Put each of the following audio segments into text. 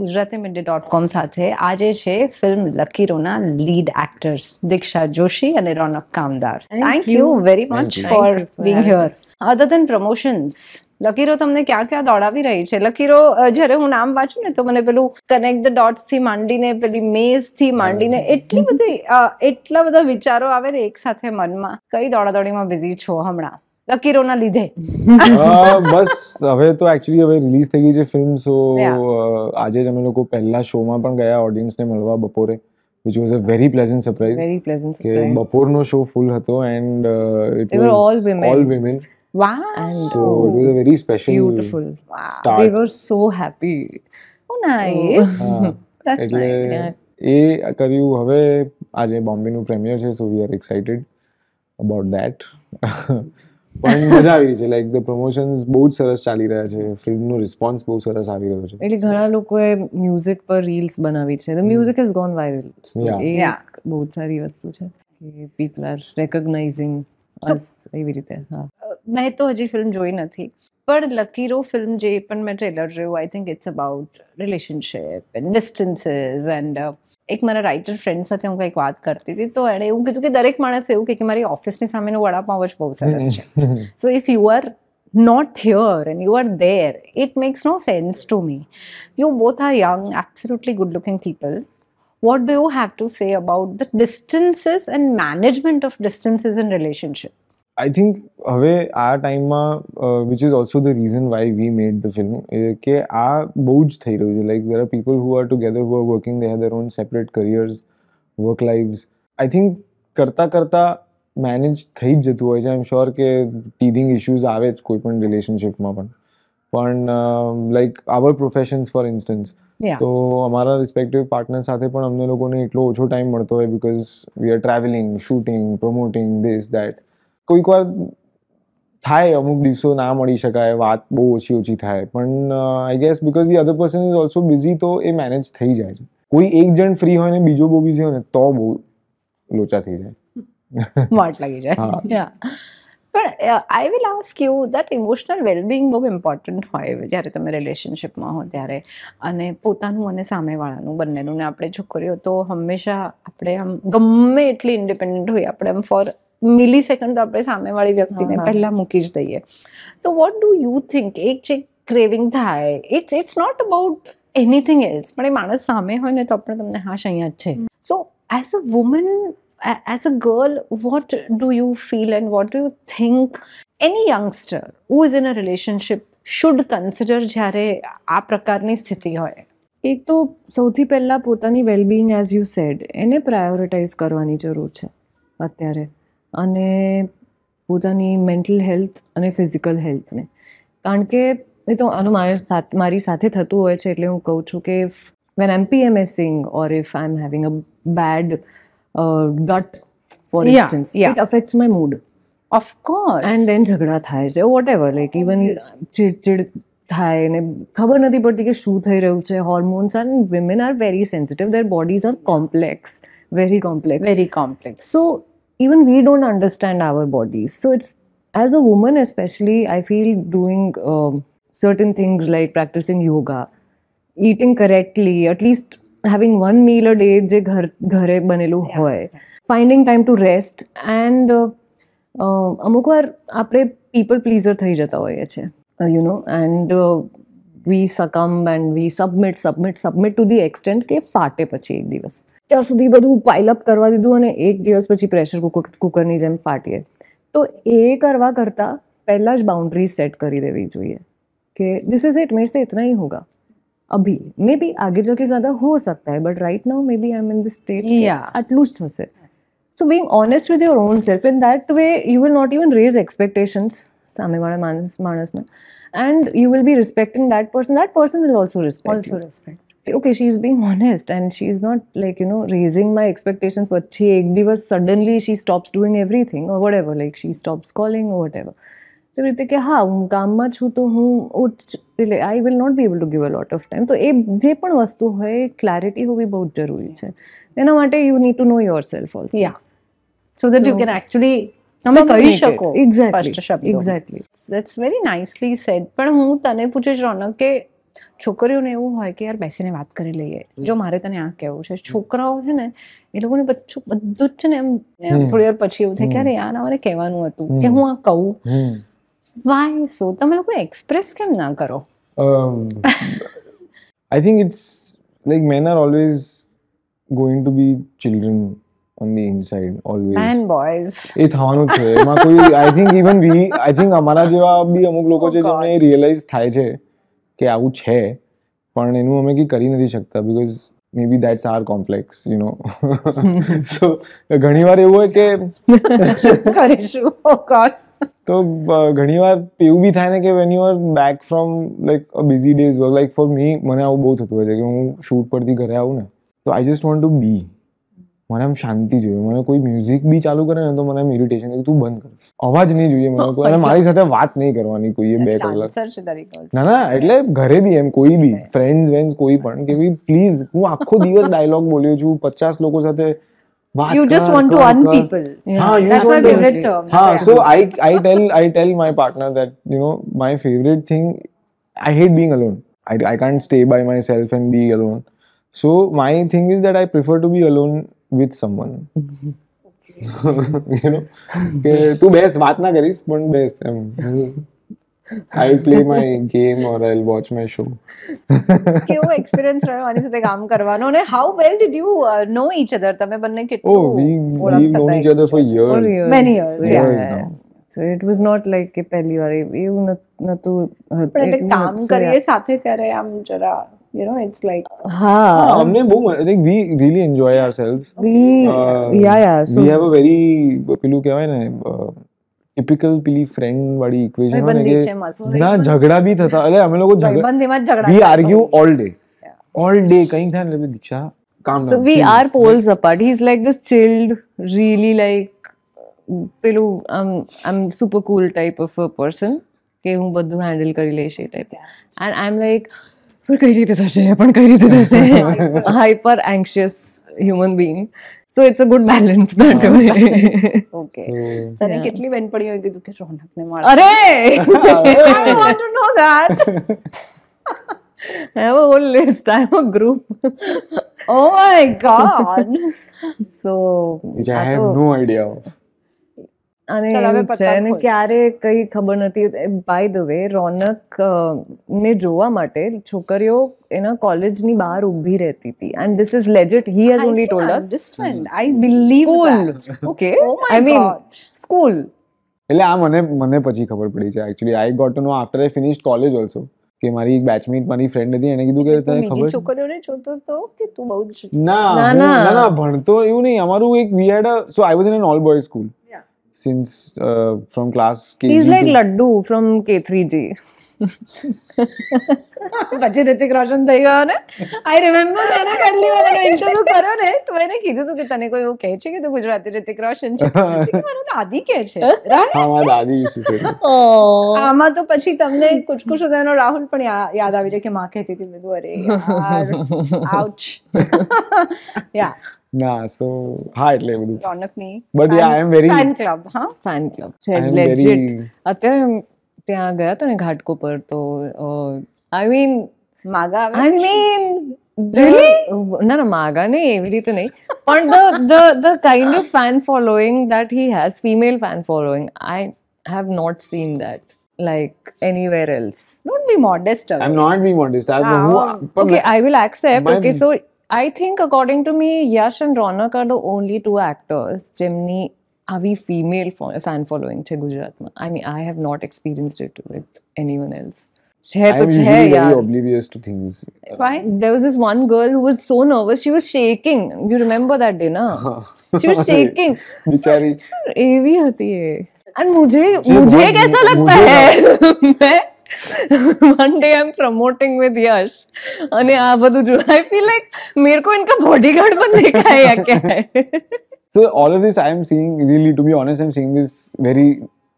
Gujarati Midday .Com સાથે આજે છે ફિલ્મ લકીરોના લીડ એક્ટર્સ દીક્ષા જોશી અને રોનક કામદાર. Thank you very much for being here. Other than promotions, લકીરો તમને ક્યાં ક્યાં દોડાવી રહી છે? લકીરો જ્યારે હું નામ વાંચું ને તો મને પેલું કનેક્ટ ધ ડોટ્સ થી માંડીને પેલી મેઝ થી માંડીને એટલા બધા વિચારો આવે ને એક સાથે મનમાં. કઈ દોડાદોડીમાં બિઝી છો હમણાં લકીરોના લીધે? બસ હવે તો એકચ્યુઅલી હવે રિલીઝ થઈ ગઈ છે ફિલ્મ, સો આજે જ અમે લોકો પહેલા શોમાં પણ ગયા ઓડિયન્સને મળવા બપોરે, which was a very pleasant surprise. Very pleasant કે surprise. બપોરનો શો ફૂલ હતો and it They was were all women. Wow. So it was a very special Beautiful. Wow. start. They were so happy. Oh, nice. That's એટલે nice. એ કર્યું. હવે આજે બોમ્બેનું premier છે, so we are excited about that. પણ મજા આવી રહી છે. લાઈક ધ પ્રમોશન્સ બહુ જ સરસ ચાલી રહ્યા છે, ફિલ્મનો રિસ્પોન્સ બહુ સરસ આવી રહ્યો છે. એટલે ઘણા લોકોએ મ્યુઝિક પર રીલ્સ બનાવી છે. The music has gone viral. Yeah. બહુ જ સારી વસ્તુ છે કે પીપલ આર રેકોગ્નાઇઝિંગ અસ એવી રીતે. હા, મેં તો હજી ફિલ્મ જોઈ નથી, પણ લકીરો ફિલ્મ જે પણ મેં ટ્રેલર જોયું, I think it's about relationship and distances. And એક મારા રાઇટર ફ્રેન્ડ સાથે હું કંઈક વાત કરતી હતી તો એણે એવું કીધું કે દરેક માણસ એવું કે મારી ઓફિસની સામેનું વડાપાવ જ બહુ સરસ છે. સો if you are not here and you are there, it makes no sense to me. You both are young, absolutely good looking people. What do you have to say about the distances and management of distances in relationship? I think હવે આ ટાઈમમાં which is also the reason why we made the film, કે આ બહુ જ થઈ રહ્યું છે. Like there are people who are together, who are working, they have there on separate careers, work lives. I think કરતાં મેનેજ થઈ જ જતું હોય છે. આઈ એમ શ્યોર કે ટીધિંગ ઇશ્યુઝ આવે જ કોઈ પણ રિલેશનશિપમાં પણ લાઈક આવર પ્રોફેશન્સ ફોર ઇન્સ્ટન્સ, તો અમારા રિસ્પેક્ટિવ પાર્ટનર સાથે પણ અમને લોકોને એટલો ઓછો ટાઈમ મળતો હોય because we are travelling, shooting, promoting, this that. કોઈક વાર થાય, અમુક દિવસો ના મળી શકાય, વાત બહુ ઓછી થાય, પણ I guess because the other person is also busy, તો એ મેનેજ થઈ જાય છે. કોઈ એક જણ ફ્રી હોય ને બીજો બહુ બિઝી હોય ને તો બહુ લોચા થઈ જાય, વાટ લાગી જાય. પણ I will ask you that emotional wellbeing બહુ ઇમ્પોર્ટન્ટ હોય જ્યારે તમે રિલેશનશિપમાં હો ત્યારે, અને પોતાનું અને સામેવાળાનું બંનેનું. ને આપણે છોકરીઓ તો હંમેશા આપણે આમ ગમે એટલી ઇન્ડિપેન્ડન્ટ હોય, આપણે આમ ફોર મિલી સેકન્ડ તો આપણે સામેવાળી વ્યક્તિને પહેલા મૂકી જ દઈએ. તો વોટ ડુ યુ થિંક? એક જે ક્રેવિંગ થાય, it's not about anything else, પણ એ માણસ સામે હોય ને તો આપણે તમને હાશ અહીંયા જ છે. સો as a woman, as a girl, what do you feel and what do you think any youngster who is in a relationship should consider જ્યારે આ પ્રકારની સ્થિતિ હોય? એક તો સૌથી પહેલાં પોતાની વેલબિંગ, એઝ યુ સેડ, એને પ્રાયોરિટાઇઝ કરવાની જરૂર છે અત્યારે, અને પોતાની મેન્ટલ હેલ્થ અને ફિઝિકલ હેલ્થને. કારણ કે એ તો આનું મારી સાથે થતું હોય છે, એટલે હું કહું છું કે when I'm PMSing or if I'm having a bad gut, for instance, it affects my mood. Of course. And then ઝઘડા થાય છે, whatever, like even ચીડચીડ થાય ને ખબર નથી પડતી કે શું થઈ રહ્યું છે. Hormones, and women are very sensitive, their bodies are complex, very complex. So even we don't understand our bodies. So it's, as a woman especially, I feel doing certain things like practicing yoga, eating correctly, at least having one meal a day જે ઘરે બનેલું હોય, finding time to rest, and અમુક વાર આપણે people pleaser થઈ જતા હોઈએ છે, you know, and we succumb and we submit to the extent કે ફાટે પછી એક દિવસ. ત્યાર સુધી બધું પાઇલઅપ કરવા દીધું અને એક દિવસ પછી પ્રેશર કુકરની જેમ ફાટીએ. તો એ કરવા કરતાં પહેલાં જ બાઉન્ડ્રીઝ સેટ કરી દેવી જોઈએ કે दिस इज इट, मेरे से इतना ही होगा अभी, मे बी आगे जाके ज़्यादा हो सकता है, but right now maybe I am in this stage, आटલું જ થશે. સો being honest with your own self, in that way you will not even raise expectations સામેવાળા માણસના, and you will be respecting that person will also respect you. Okay, she is being honest and she is not like, you know, raising my expectations, પછી એક દિવસ suddenly she stops doing everything or whatever, like she stops calling or whatever. તો રીતે કે હા, હું કામમાં છું તો હું એટલે I will not be able to give a lot of time. તો એ જે પણ વસ્તુ હોય, ક્લેરિટી હોવી બહુ જ જરૂરી છે. એના માટે you need to know yourself also. Yeah, so that you can actually તમે કહી શકો. Exactly. That's very nicely said. પણ હું તને પૂછીશ રોનક કે છોકરીઓને એવું હોય કે યાર બેસીને વાત કરી લઈએ, જો મારે તને આ કહેવું છે. છોકરાઓ છે ને એ લોકોને બધું જ છે ને એમ થોડી વાર પછી એવું થાય કે અરે યાર મારે કહેવાનું હતું કે હું આ કહું. વાય સો તમે લોકો એક્સપ્રેસ કેમ ના કરો? I think it's like men are always going to be children on the inside, always. Man boys. એ થવાનું જ છે એમાં કોઈ I think even I think અમારા જેવા બી અમુક લોકો છે જેમને રિયલાઇઝ થાય છે કે આવું છે, પણ એનું અમે કંઈ કરી નથી શકતા because maybe that's are complex you know. So ઘણીવાર એવું હોય કે કરીશું. Oh God. તો ઘણીવાર એવું બી થાય ને કે when you are back from like a busy days work, like for me મને આવું બહુ થતું હોય છે કે હું શૂટ પરથી ઘરે આવું ને તો આઈ જસ્ટ વોન્ટ ટુ બી, મને આમ શાંતિ જોઈએ. મને કોઈ મ્યુઝિક બી ચાલુ કરે ને તો મને આમ ઇરિટેશન થાય, તું બંધ કર, અવાજ નહીં જોઈએ મને કોઈ, અને મારી સાથે વાત નહીં કરવાની કોઈએ 2 કલાક. ના એટલે ઘરે બી એમ કોઈ બી ફ્રેન્ડ્સ વેન્ડ્સ કોઈ પણ કે ભાઈ પ્લીઝ, હું આખો દિવસ ડાયલોગ બોલ્યો છું 50 લોકો સાથે. You just want to earn people. That's my favorite term. So I tell my partner that my favorite thing, I hate being alone. I can't stay by myself and be alone. So my thing is that I prefer to be alone with someone. કે તું બેસ, વાત ના કરીશ પણ બેસ એમ. I'll play my game or I'll watch my show. કેવો experience રહ્યો આની સાથે કામ કરવાનો, અને how well did you know each other? તમે બંને કેટલું we've known each other for years. Many years. Yeah. So it was not like કે પહેલી વાર એવું નતું. પણ એટલે કામ કરીએ સાથે ત્યારે આમ જરા it's like અમને બહુ like we really enjoy ourselves. So we have a very પેલું કહેવાય ને ટિપિકલ પેલી ફ્રેન્ડ વાળી ઇક્વેશન હોય ને કે ના ઝઘડા બી થતા, એટલે અમે લોકો we argue all day કંઈ થાય ને એટલે દીક્ષા કામ ના. So we are poles apart. He's like this chilled, really like પેલું I'm super cool type of a person કે હું બધું હેન્ડલ કરી લઈશ એ ટાઈપ, and I'm like પણ કઈ રીતે થશે hyper anxious human being. So it's a good balance that way. Okay. તને કેટલી બેનપણીઓએ કીધું કે રોનકને મળો? અરે I want to know that. I have a whole list. I have a group. Oh my god. So which I have no idea of. અને છે ને ક્યારે કઈ ખબર નથી. બાય ધ વે રોનક ને જોવા માટે છોકરીઓ એના કોલેજની બહાર ઊભી રહેતી હતી, and this is legit. He has only told us. I believe that. Okay. Oh my god. School. એટલે આ મને પછી ખબર પડી છે actually. I got to know after I finished college also કે મારી એક બેચમેટ મારી ફ્રેન્ડ હતી, એને કીધું કે તને ખબર છે છોકરીઓને જોતો તો કે તું બહુ જ ના ભણતો એવું નહીં. અમારું એક we had a so I was in an all boys school since from class KG. He's like Laddu from K3G. પછી રિતિક રોશન થઈ ગયો ને. આઈ રિમેમ્બર એને પહેલી વાર એનો ઇન્ટરવ્યુ કર્યો ને તો એને કીધું હતું કે તને કોઈ એવું કહે છે કે તું ગુજરાતી રિતિક રોશન છે? મારું દાદી કહે છે. હા મારા દાદી used to say that. આમાં તો પછી તમને કુછ કુછ ઉદાહરણો રાહુલ પણ યાદ આવી જાય કે માં કહેતી હતી. મેં કીધું અરે આઉચ. યા ના સો હા એટલે બધું રોનકની but yeah I am very fan club. હા ફેન ક્લબ છે legit. અત્યારે ત્યાં ગયા હતા ને ઘાટકો પર તો આઈ મીન માગા આવે. I mean ના માગા નહીં એવી રીતે નહીં, પણ the kind of fan following that he has, female fan following, I have not seen that like anywhere else. Don't be modest. I'm not being modest. Okay, I will accept. Okay, so I think according to me, Yash and Raunaq are the only 2 actors જેમની આવી female fan following છે ગુજરાતમાં. I mean, I have not experienced it with anyone else. છે તો છે યાર. very oblivious to things. Why? There was this one girl who was so nervous, she was shaking. You remember that day, na? She was shaking. बेचारी एवी होती है. And मुझे कैसा लगता है? मैं one day I'm promoting with Yash અને આ બધું જો I feel like मेरे को इनका bodyguard बनने का है या क्या है? So all of this I am seeing, really to be honest, I'm seeing this very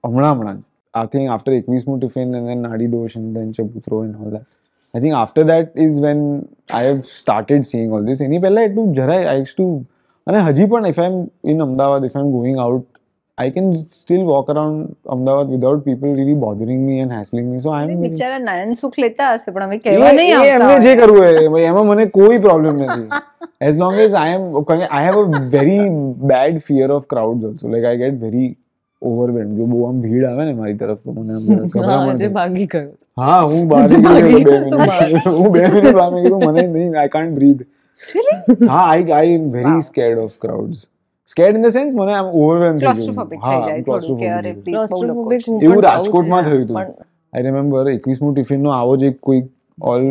હમણાં I think after 21મું ટિફિન and then નાડી દોષ and then ચબૂતરો and all that. I think after that is when I have started seeing all this. એની પહેલા એટલું જરાય I used to, અને હજી પણ if I'm in Ahmedabad, if I'm going out, I can still walk around Ahmedabad without people really bothering me and hassling me. So I'm બિચારા નયન સુખ લેતા હશે પણ અમે કહેવા નહીં એ આવતા એમને જે હોય. કરવું હોય એમાં મને કોઈ પ્રોબ્લેમ નથી. As long as I have a very bad fear of crowds also. Like I get very overwhelmed. જો બહુ આમ ભીડ આવે ને મારી તરફ તો મને આમ જરા ગભરામણ આજે થાય. ભાગી ગયો. હા હું બહાર નીકળી ગયો 2 મિનિટ. હું 2 મિનિટ બહાર નીકળ્યો મને નહીં, I can't breathe. હા I am very scared of crowds. Scared in the sense મને આમ overwhelmed થઈ ગયું. ક્લોસ્ટ્રોફોબિક થઈ જાય થોડું કે અરે પ્લીઝ બહુ લોકો Claustrophobic છે. હું એવું પણ રાજકોટમાં થાઉં થયું છું. હતું. I remember 21મું ટિફિનનો આવો જ એક કોઈ ઓલ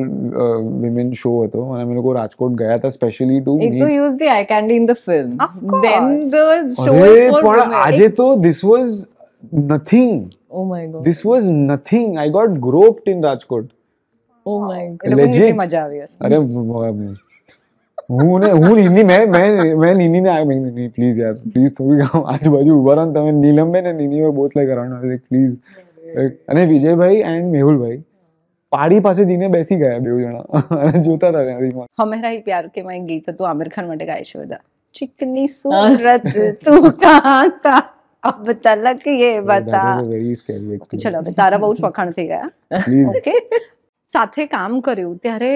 વિમેન શો હતો અને અમે લોકો રાજકોટ ગયા હતા સ્પેશિયલી ટુ એક તો use the eye candy in the film. Of course. Then the show is અરે for પણ women. આજે તો this was nothing. Oh my god. This was nothing. I got groped in Rajkot. Oh my god. એ લોકોને legit. કેટલી મજા આવી હશે. અરે હું નીની મેં નીનીને આ નીની પ્લીઝ યાર પ્લીઝ થોડી આજુબાજુ ઉભા રહો ને તમે નીલમબેન અને Nini were both like around like please અને વિજયભાઈ એન્ડ મેહુલભાઈ પાડી પાસે જઈને બેસી ગયા બેઉ જણા અને જોતા હતા ત્યાંથી. હમેરા હી પ્યાર કે મેં ગીત તો આમિર ખાન માટે ગાય છે બધા. ચિકની सूरत तू कहाँ था अब तलक ये That बता. was a very scary experience. ચલો હવે તારા બહુ જ વખાણ થઈ ગયા. Please. ઓકે સાથે કામ કર્યું ત્યારે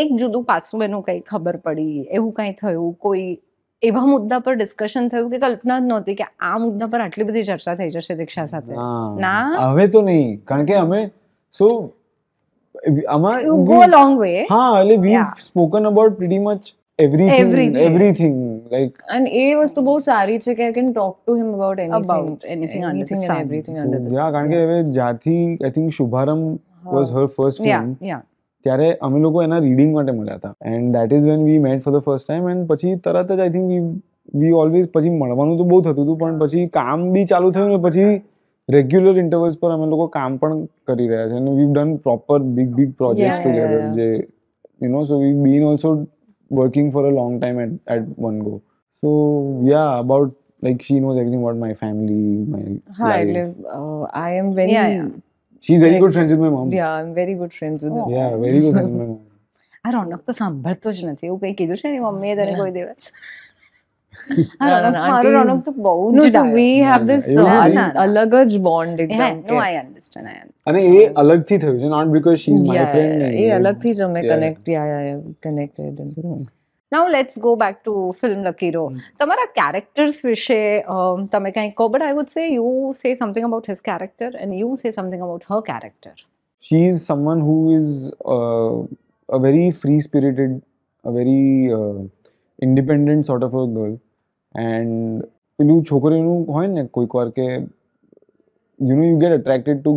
એક જુદું પાસું એનું કંઈ ખબર પડી એવું કંઈ થયું કોઈ એવા મુદ્દા પર ડિસ્કશન થયું કે કલ્પના જ નહોતી કે આ મુદ્દા પર આટલી બધી ચર્ચા થઈ જશે દીક્ષા સાથે. ના હવે તો નહીં કારણ કે અમે સો આમાં you go a long way. હા એટલે વી Yeah. Spoken about pretty much everything like And એ વસ્તુ બહુ સારી છે કે I can talk to him about anything. About anything under the and sun. everything under the yeah sun. કારણ કે હવે જ્યારથી I think શુભારંભ was her first yeah film યા ત્યારે અમે લોકો એના રીડિંગ માટે મળ્યા હતા and that is when we met for the first time and પછી તરત જ I think we always પછી મળવાનું તો બહુ થતું હતું પણ પછી કામ બી ચાલુ થયું ને પછી રેગ્યુલર ઇન્ટરવલ્સ પર અમે લોકો કામ પણ કરી રહ્યા છે અને we've done proper big projects Yeah, together yeah. જે you know so we've been also working for a long time at one go so yeah about like she knows everything about my family my હા life. એટલે I am very Yeah, yeah. She's very good friends with my mom. yeah I'm very good friends with her. Yeah, very good friends with my mom. આ રોનક તો સાંભળતો જ નથી એવું કંઈ કીધું છે ને મમ્મીએ તને કોઈ દિવસ. ના, ના, ના, મારું aunties- રોનક તો બહુ No, જ so we have ના, this એવું નથી. અલગ જ bond એકદમ નો આઈ અન્ડરસ્ટેન્ડ. અને એ અલગથી થયું છે not because she's my Yeah, friend yeah, એ અલગથી જ અમે Yeah. connected. Now let's go back to film Lakiro. તમારા કેરેક્ટર્સ વિશે તમે કંઈ કહો but I would say you say something about his character and you say something about her character. she is someone who is a very free spirited a very independent sort of a girl and પેલું છોકરીનું હોય ને કોઈક વાર કે you know you get attracted to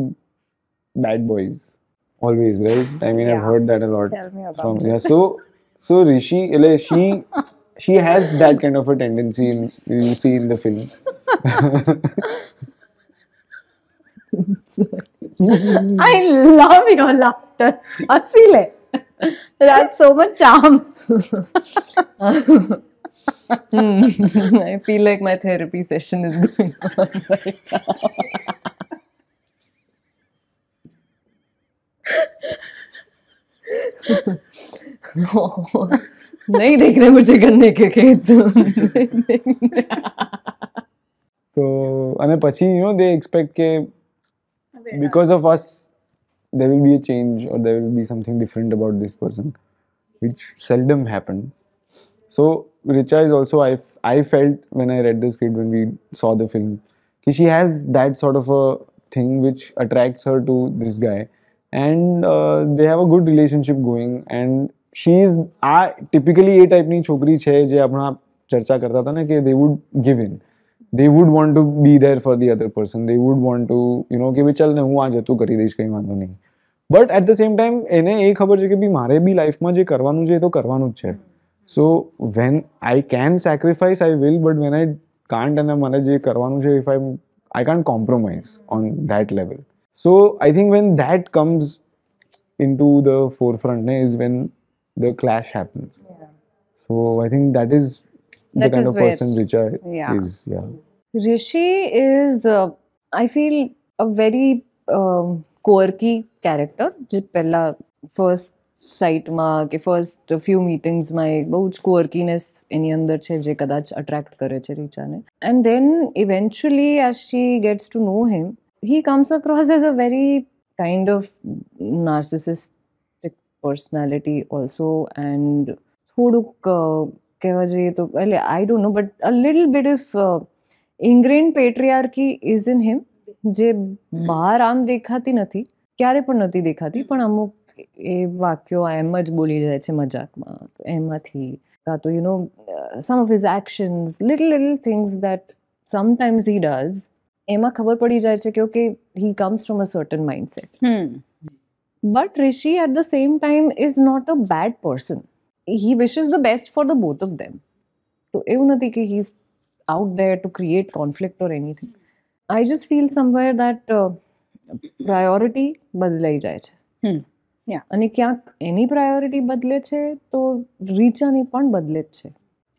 bad boys always right I mean I've Yeah. heard that a lot Tell me about from it. yeah so Rishi she has that kind of a tendency you see in the film. I love your laughter. હસી લે. That's so much charm. I feel like my therapy session is going on right now. नहीं देख रहे मुझे गन्ने के खेत. So અને પછી you know they expect કે because of us there will be a change or there will be something different about this person which seldom happens. So Richa is also I felt when I read the script when we saw the film that she has that sort of a thing which attracts her to this guy and they have a good relationship going and she is typically a type ની છોકરી છે જે આપણા ચર્ચા કરતા હતા ને કે they would give in. They would want to be there for the other person. They would want to, you know, કે ભાઈ ચાલ ને હું આ જતું કરી દઈશ કંઈ વાંધો નહીં. But at the same time એને એ ખબર છે કે ભાઈ મારે બી લાઈફમાં જે કરવાનું છે એ તો કરવાનું જ છે. So when I can sacrifice I will but when I can't અને મને જે કરવાનું છે if I can't compromise on that level. So I think when that comes into the forefront is when the clash happens. So I think that is the That kind is of where- person Richa Yeah. is. Yeah. Rishi is, I feel, a very quirky character. જે પહેલા first સાઇટમાં કે first few મિટિંગ્સમાં એક બહુ જ ક્વર્કીનેસ એની અંદર છે જે કદાચ અટ્રેક્ટ કરે છે રીચાને. And then eventually as she gets to know him, he comes across as a very kind of narcissistic personality also, and થોડુંક કહેવા જઈએ તો એટલે I don't know but a little bit of ingrained patriarchy is in him, જે બહાર આમ દેખાતી નથી, ક્યારે પણ નથી દેખાતી, પણ અમુક એ વાક્યો એમ જ બોલી જાય છે મજાકમાં, તો એમાંથી કાં તો some of his actions, little things that sometimes he does, એમાં ખબર પડી જાય છે કે okay, he comes from a certain mindset. But Rishi at the same time is not a bad person. He wishes the best for the both of them. તો એવું નથી કે he's out there to create conflict or anything. I just feel somewhere that priority બદલાઈ જાય છે. અને ક્યાંક એની priority બદલે છે તો રીચાની પણ બદલે જ છે.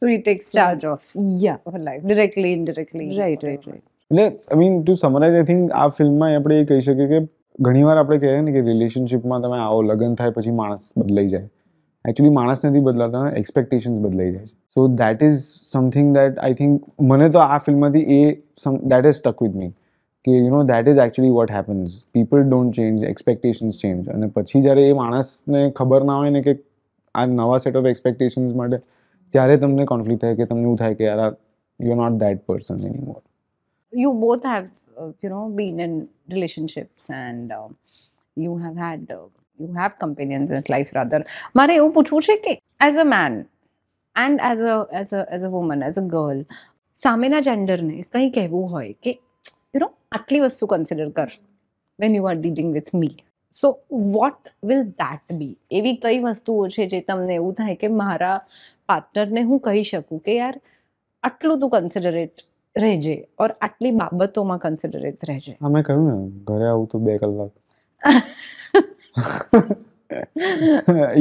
So he takes charge of Yeah. her life directly, indirectly. Right. એટલે I mean two summarise, I think આ ફિલ્મમાં આપણે એ કહી શકીએ કે ઘણીવાર આપણે કહીએ ને કે રિલેશનશિપમાં તમે આવો, લગ્ન થાય પછી માણસ બદલાઈ જાય. એકચ્યુઅલી માણસ નથી બદલાતા, એક્સપેક્ટેશન્સ બદલાઈ જાય છે. So that is something that I think મને તો આ ફિલ્મમાંથી that is stuck with me કે that is actually what happens. People don't change, expectations change. અને પછી જ્યારે એ માણસને ખબર ના હોય ને કે આ નવા સેટ ઓફ એક્સપેક્ટેશન્સ માટે, ત્યારે તમને કોન્ફ્લિક્ટ થાય કે તમને એવું થાય કે યાર you are not that person anymore. You both have been in relationships, and you have companions in life rather. મારે એવું પૂછવું છે કે as a man and as a woman, as a girl, સામેના જેન્ડરને કંઈ કહેવું હોય કે આટલી વસ્તુ કન્સિડર કર when you are dealing with me, so what will that be? એવી કઈ વસ્તુઓ છે જે તમને એવું થાય કે મારા પાર્ટનરને હું કહી શકું કે યાર આટલું તું કન્સિડરેટ રહેજે, ઓર આટલી બાબતોમાં કન્સિડરેટ રહેજે? હા, મેં કહ્યું ને, ઘરે આવું તો 2 કલાક.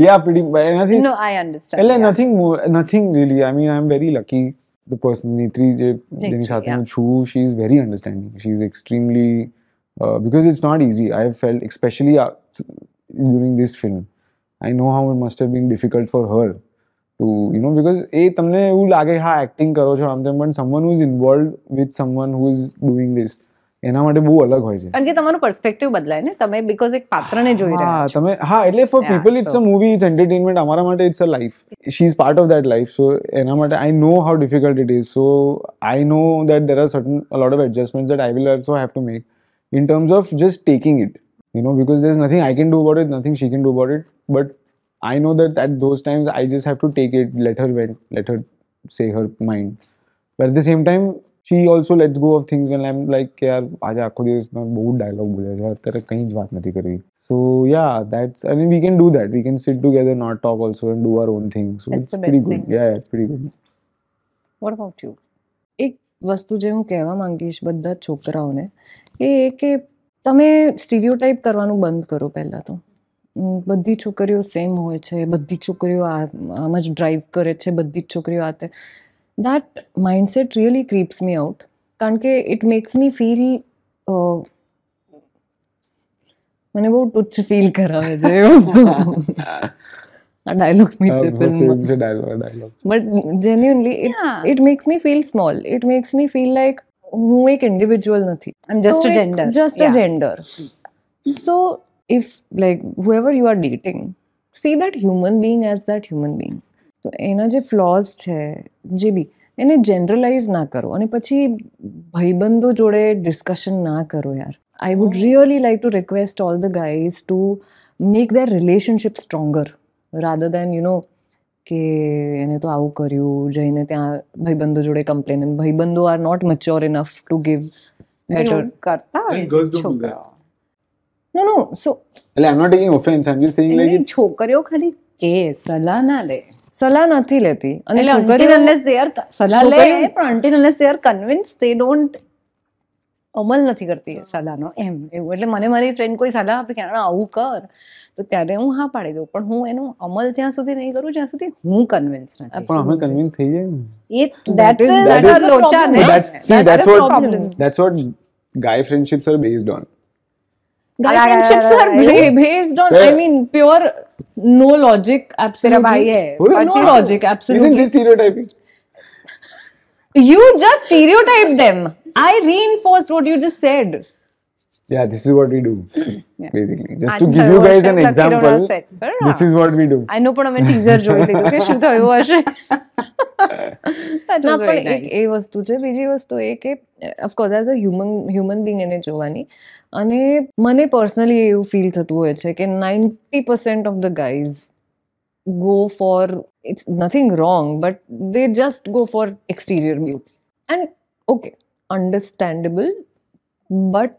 Yeah, pretty nothing. No, I understand. એટલે Yeah. nothing really. I mean, I'm very lucky. The person Nitri જેની સાથે હું છું, she is very understanding. She is extremely because it's not easy. I have felt, especially during this film, I know how it must have been difficult for her to because એ તમને એવું લાગે હા acting કરો છો આમ તેમ, પણ someone who is involved with someone who is doing this, એના માટે બહુ અલગ હોય છે. કારણ કે તમારું પર્સપેક્ટિવ બદલાય ને, તમે બીકોઝ એક પાત્રને જોઈ રહ્યા છો. એટલે for people it's a movie, it's entertainment. અમારા માટે it's a life. She is part of that life. So એના માટે I know how difficult it is. So I know that there are a lot of adjustments that I will also have to make in terms of just taking it, because there's nothing I can do about it, nothing she can do about it. But I know that at those times I just have to take it, let her vent, let her say her mind. But at the same time, she also lets go of things when I'm like, yaar, આજે આખો દિવસ મેં બહુ dialog બોલ્યા છે, અત્યારે કંઈ જ વાત નથી કરવી. So yeah, that's, I mean, we can do that. We can sit together, not talk also, and do our own thing. So it's pretty good. Yeah, it's pretty good. What about you? એક વસ્તુ જે હું કહેવા માંગીશ બધા છોકરાઓને એ કે તમે સ્ટીરિયોટાઇપ કરવાનું બંધ કરો. પહેલાં તો બધી છોકરીઓ સેમ હોય છે, બધી છોકરીઓ આમ જ ડ્રાઈવ કરે છે, બધી જ છોકરીઓ આ તે. That mindset really creeps me out. કારણ કે it makes me feel મને બહુ તુચ્છ ફીલ કરાવે છે એ વસ્તુ. આ ડાયલોગ બી છે ફિલ્મમાં, but genuinely it makes me feel small. It makes me feel like હું એક ઇન્ડિવિજ્યુઅલ નથી. I'm just a gender. Just a gender. So if like whoever you are dating, see that human being as that human beings. તો એના જે flows છે જે બી, એને generalise ના કરો અને પછી ભાઈબંધો જોડે ડિસ્કશન ના કરો યાર. I would really like to request all the guys to make there relationship stronger rather than કે એને તો આવું કર્યું, જઈને ત્યાં ભાઈબંધો જોડે કમ્પ્લેન. ભાઈબંધો are not mature enough to give better કરતા છોકરાઓ. નો સો એટલે I'm not taking offense, I'm just saying like it's છોકરીઓ ખાલી કે સલાહ ના લે, સલાહ નથી લેતી. અને until unless they are સલાહ લે, પણ until unless they are convinced, they don't અમલ નથી કરતી એ સલાહનો, એમ એવું. એટલે મને મારી ફ્રેન્ડ કોઈ સલાહ આપે કે આવું કર, તો ત્યારે હું હા પાડી દઉં, પણ હું એનો અમલ ત્યાં સુધી નહીં કરું જ્યાં સુધી હું કન્વિન્સ નથી. પણ અમે કન્વિન્સ થઈ જાય ને. that is લોચા ને. That's what guy friendships are based on. Guy friendships are based on, I mean, pure No logic, तेरा absolutely. भाई है No logic, Isn't absolutely. this stereotyping? You just stereotyped them. I reinforced what you just said. Yeah, this is what we do. Basically, just to आज give you થયું guys હશે an લકીરોના example, set પર. this is what we do. I know, પણ અમે teaser જોઈ લીધું કે શું થયું હશે. That ના was very પણ એક nice. એ વસ્તુ છે. બીજી વસ્તુ એ કે of course as a human being એને જોવાની, અને મને પર્સનલી એવું ફીલ થતું હોય છે કે 90% of the guys go for, it's nothing wrong, but they just go for exterior beauty. And okay, understandable, but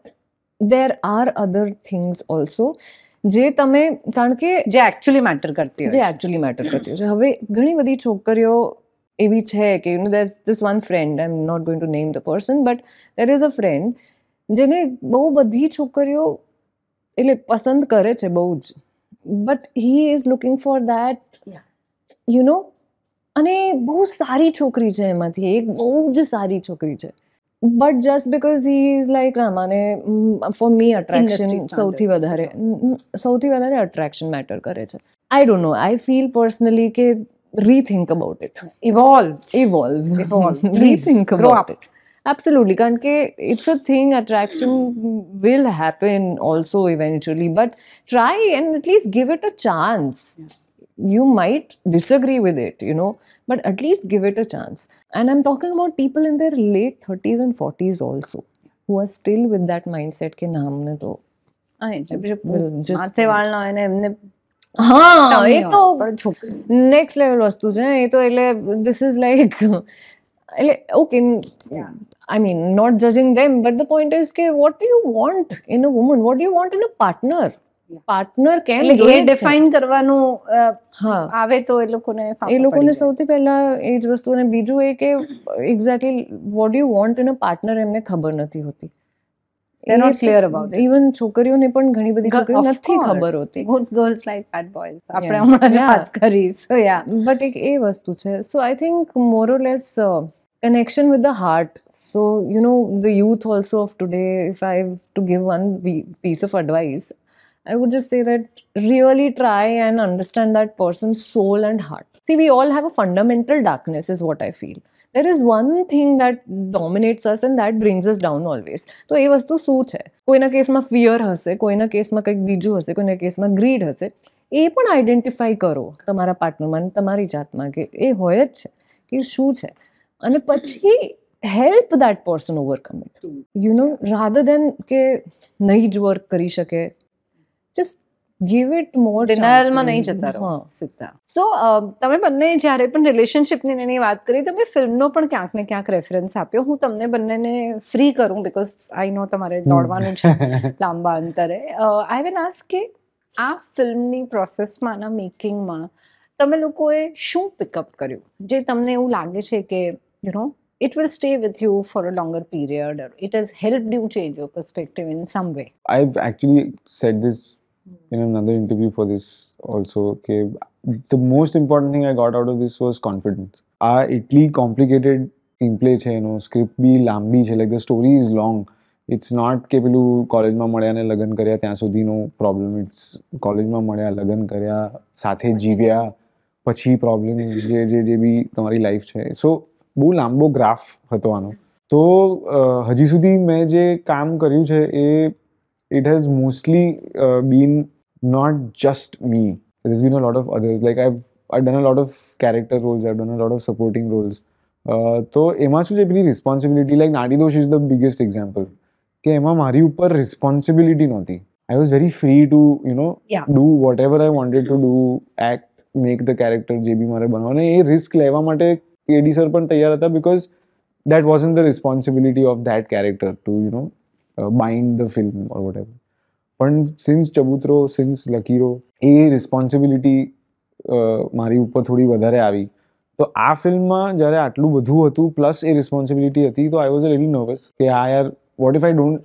there are other things also જે તમે, કારણ કે જે actually matter કરતી હોય. જે actually matter કરતી હોય છે. હવે ઘણી બધી છોકરીઓ એવી છે કે there's this one friend, I'm not going to name the person, but there is a friend જેને બહુ બધી છોકરીઓ એટલે પસંદ કરે છે બહુ જ, but he is looking for that, you know, અને બહુ સારી છોકરી છે એમાંથી એક, બહુ જ સારી છોકરી છે, but just because he is like ના મને for me attraction Industry સૌથી standards. વધારે attraction matter કરે છે. I don't know, I feel personally કે rethink about it. Evolve. Please Rethink grow about up. Absolutely, કારણ કે it's a thing, attraction will happen also eventually, but try and at least give it a chance. You might disagree with it, you know, but at least give it a chance. And I'm talking about people in their late 30s and 40s also, who are still with that mindset કે ના हमने તો હા, એટલે પછી will just માથે વાળ ના હોય ને એમને હા ટમી એ હોય. તો પણ છોકરી નેક્સ્ટ લેવલ વસ્તુ છે એ તો. એટલે this is like એટલે okay, I mean not judging them, but the point is કે what do you want in a woman, what do you want in a partner? Partner કેમ એટલે જોઈએ એ જ છે? ડિફાઇન કરવાનું હા, આવે તો એ લોકોને એ ફાફા લોકોને પડી જાય. સૌથી પહેલા એ જ વસ્તુ, અને બીજું એ કે exactly what you want in a partner એમને ખબર નથી હોતી. They're not clear about it. Even છોકરીઓને પણ ઘણી બધી છોકરીઓ Of નથી course. ખબર હોતી. Good girls like bad boys. આપણે Yeah. હમણાં જ Yeah. વાત કરી. So yeah. બટ એક એ વસ્તુ છે. So I think more or less connection with the heart. So, you know, the youth also of today, if I have to give one piece of advice, I would just say that really try and understand that person's soul and heart. See, we all have a fundamental darkness, is what I feel. There is one thing that dominates us and that brings us down always. તો એ વસ્તુ શું છે? કોઈના કેસમાં fear હશે, કોઈના કેસમાં કંઈક બીજું હશે, કોઈના કેસમાં ગ્રીડ હશે. એ પણ આઈડેન્ટિફાઈ કરો તમારા પાર્ટનરમાં, તમારી જાતમાં, કે એ હોય જ છે કે શું છે, અને પછી help that person overcome it, you know, rather than કે નહીં જ વર્ક કરી શકે. Just give it more. ડિનાયલમાં નહીં જતા રહો સીધા. સો તમે બંને જ્યારે પણ રિલેશનશિપની એની વાત કરી, તમે ફિલ્મનો પણ ક્યાંક ને ક્યાંક રેફરન્સ આપ્યો. હું તમને બંનેને ફ્રી કરું, બિકોઝ આઈ નો તમારે દોડવાનું છે લાંબા અંતરે. આઈ વિલ આસ્ક કે આ ફિલ્મની પ્રોસેસમાં, આના મેકિંગમાં તમે લોકોએ શું પિકઅપ કર્યું જે તમને એવું લાગે છે કે you no it will stay with you for a longer period, or it has helped you change your perspective in some way? I've actually said this in another interview for this also. Okay, the most important thing I got out of this was confidence. Itly complicated screenplay છે એનો, script બી લાંબી છે, like the story is long. It's not કે પેલું કોલેજમાં મળ્યા ને લગ્ન કર્યા ત્યાં સુધીનો પ્રોબ્લેમ. ઇટ્સ કોલેજમાં મળ્યા, લગ્ન કર્યા, સાથે જીવ્યા, પછી પ્રોબ્લેમ જે બી તમારી લાઈફ છે. સો બહુ લાંબો ગ્રાફ હતો આનો. તો હજી સુધી મેં જે કામ કર્યું છે એ it has mostly been not just me. There's been a lot of others. Like I've done a lot of character roles, I've done a lot of supporting roles. તો એમાં શું છે, પેલી રિસ્પોન્સિબિલિટી, લાઈક નાડી દોષ ઇઝ ધ બિગેસ્ટ એક્ઝામ્પલ, કે એમાં મારી ઉપર રિસ્પોન્સિબિલિટી નહોતી. I was very free to, you know, do whatever I wanted to do, act, make the character જે બી મારે બનાવવાનું. એ રિસ્ક લેવા માટે કેડી સર પણ તૈયાર હતા, because that wasn't the responsibility of that character to, you know, bind the film or whatever. પણ since ચબૂતરો, since લકીરો, એ responsibility મારી ઉપર થોડી વધારે આવી. તો આ ફિલ્મમાં જ્યારે આટલું બધું હતું પ્લસ એ રિસ્પોન્સિબિલિટી હતી, તો I was a little nervous કે યાર, what if I don't,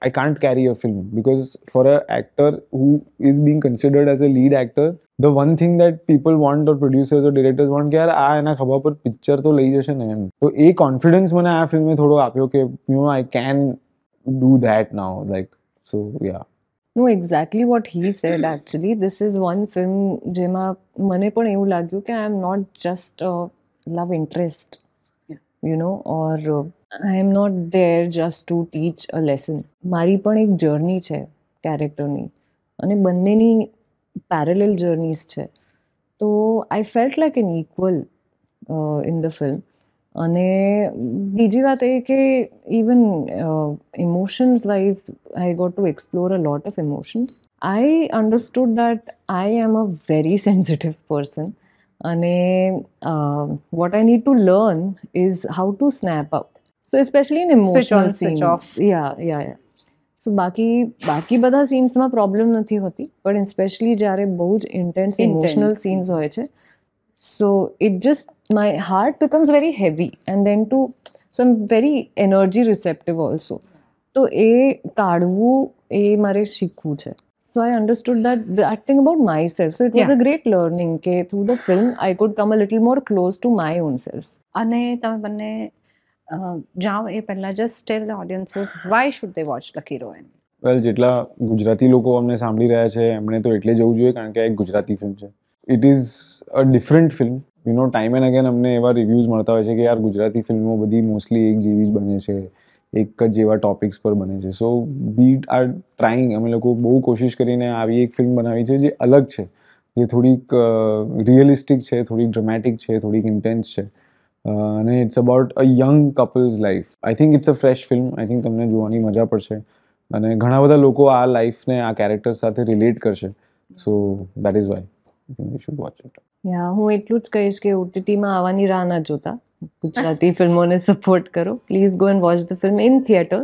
I can't carry a film, because for an actor who is being considered as a lead actor, the one thing that people want, or producers or directors want, કે યાર આ એના ખભા પર picture તો લઈ જશે ને એમ. તો એ કોન્ફિડન્સ મને આ ફિલ્મે થોડો આપ્યો કે you know, I can do that now, like, so yeah. No exactly what he said actually this is one film જેમાં મને પણ એવું લાગ્યું કે I am not just love interest you know or I am not there just to teach a lesson. મારી પણ એક journey છે કેરેક્ટરની અને બંનેની પેરેલલ જર્નીઝ છે. તો I felt like an equal in the film. અને બીજી વાત એ કે even emotions wise I got to explore a lot of emotions. I understood that I am a very sensitive person અને what I need to learn is how to snap out. So especially in Switch on, emotional switch scene. off. Yeah. So બાકી બધા સીન્સમાં problem નથી હોતી પણ specially જ્યારે બહુ જ intense emotional Intense. Scenes હોય છે so it just my heart becomes very heavy and then so I am very energy receptive also. તો એ કાઢવું એ મારે શીખવું છે. So I understood that thing about myself. So it was Yeah. a great learning કે through the film I could come a little more close to my own self. અને તમે બંને જાઓ એ પહેલા just tell the audiences why should they watch Lakiro એમ. Well જેટલા ગુજરાતી લોકો અમને સાંભળી રહ્યા છે એમણે તો એટલે જવું જોઈએ કારણ કે આ એક ગુજરાતી ફિલ્મ છે. It is a different film. You know time and again અમને એવા રિવ્યૂઝ મળતા હોય છે કે યાર ગુજરાતી ફિલ્મો બધી મોસ્ટલી એક જેવી જ બને છે, એક જ જેવા ટોપિક્સ પર બને છે. સો વી આર ટ્રાઇંગ, અમે લોકો બહુ કોશિશ કરીને આવી એક ફિલ્મ બનાવી છે જે અલગ છે, જે થોડીક રિયલિસ્ટિક છે, થોડીક ડ્રામેટિક છે, થોડીક ઇન્ટેન્સ છે. અને it's about a young couple's life. I think it's a fresh film. I think તમને જોવાની મજા પડશે અને ઘણા બધા લોકો આ લાઈફને આ કેરેક્ટર સાથે રિલેટ કરશે. So that is why you should watch it. Yeah હું એટલું જ કહીશ કે ઓટીટીમાં આવવાની રાહ ના જોતા ગુજરાતી ફિલ્મોને સપોર્ટ કરો. Please go and watch the film in theatre.